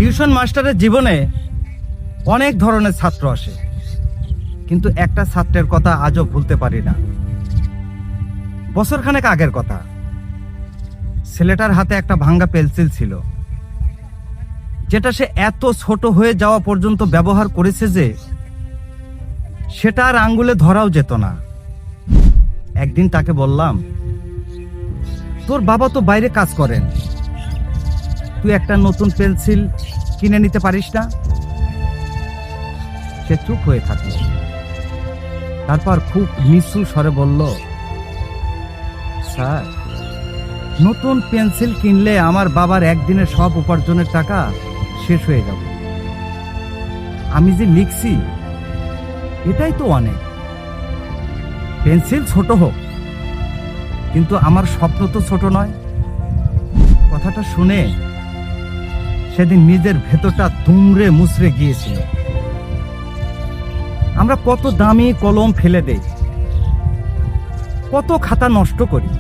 Tuition মাস্টারের জীবনে অনেক ধরনের ছাত্র আসে, কিন্তু একটা ছাত্রের কথা আজও ভুলতে পারি না। বছরখানেক আগের কথা, ছেলেটার হাতে একটা ভাঙ্গা পেন্সিল ছিল, যেটা সে এত ছোট হয়ে যাওয়া পর্যন্ত ব্যবহার করেছে যে সেটা আর আঙ্গুলে ধরাও যেত না। একদিন তাকে বললাম, তোর বাবা তো বাইরে কাজ করেন, তুই একটা নতুন পেন্সিল কিনে নিতে পারিস না? সে চুপ হয়ে থাকলো। তারপর খুব নিচু স্বরে বলল, স্যার, নতুন পেন্সিল কিনলে আমার বাবার একদিনের সব উপার্জনের টাকা শেষ হয়ে যাবে। আমি যে লিখছি এটাই তো অনেক। পেন্সিল ছোট হোক, কিন্তু আমার স্বপ্ন তো ছোট নয়। কথাটা শুনে সেদিন নিজের ভেতরটা দুমড়ে মুচড়ে গিয়েছিল। আমরা কত দামি কলম ফেলে দেই, কত খাতা নষ্ট করি,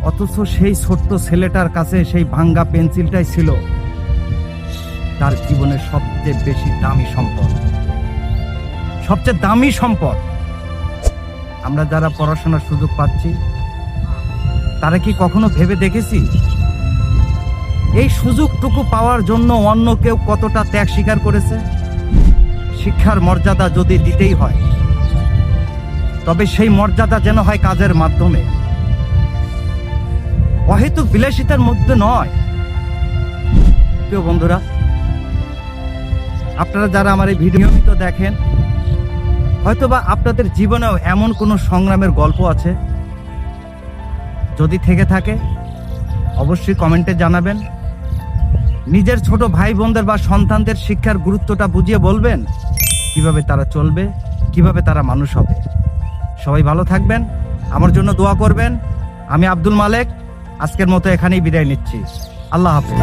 অথচ সেই ছোট্ট ছেলেটার কাছে সেই ভাঙ্গা পেন্সিলটাই ছিল তার জীবনের সবচেয়ে বেশি দামি সম্পদ, সবচেয়ে দামি সম্পদ। আমরা যারা পড়াশোনার সুযোগ পাচ্ছি, তারা কি কখনো ভেবে দেখেছি এই সুযোগটুকু পাওয়ার জন্য অন্য কেউ কতটা ত্যাগ স্বীকার করেছে? শিক্ষার মর্যাদা যদি দিতেই হয়, তবে সেই মর্যাদা যেন হয় কাজের মাধ্যমে, অহেতুক বিলাসিতার মধ্যে নয়। প্রিয় বন্ধুরা, আপনারা যারা আমার এই ভিডিও নিয়মিত দেখেন, হয়তোবা আপনাদের জীবনেও এমন কোনো সংগ্রামের গল্প আছে। যদি থেকে থাকে অবশ্যই কমেন্টে জানাবেন। নিজের ছোট ভাই বোনদের বা সন্তানদের শিক্ষার গুরুত্বটা বুঝিয়ে বলবেন, কিভাবে তারা চলবে, কিভাবে তারা মানুষ হবে। সবাই ভালো থাকবেন, আমার জন্য দোয়া করবেন। আমি আব্দুল মালেক আজকের মতো এখানেই বিদায় নিচ্ছি। আল্লাহ হাফেজ।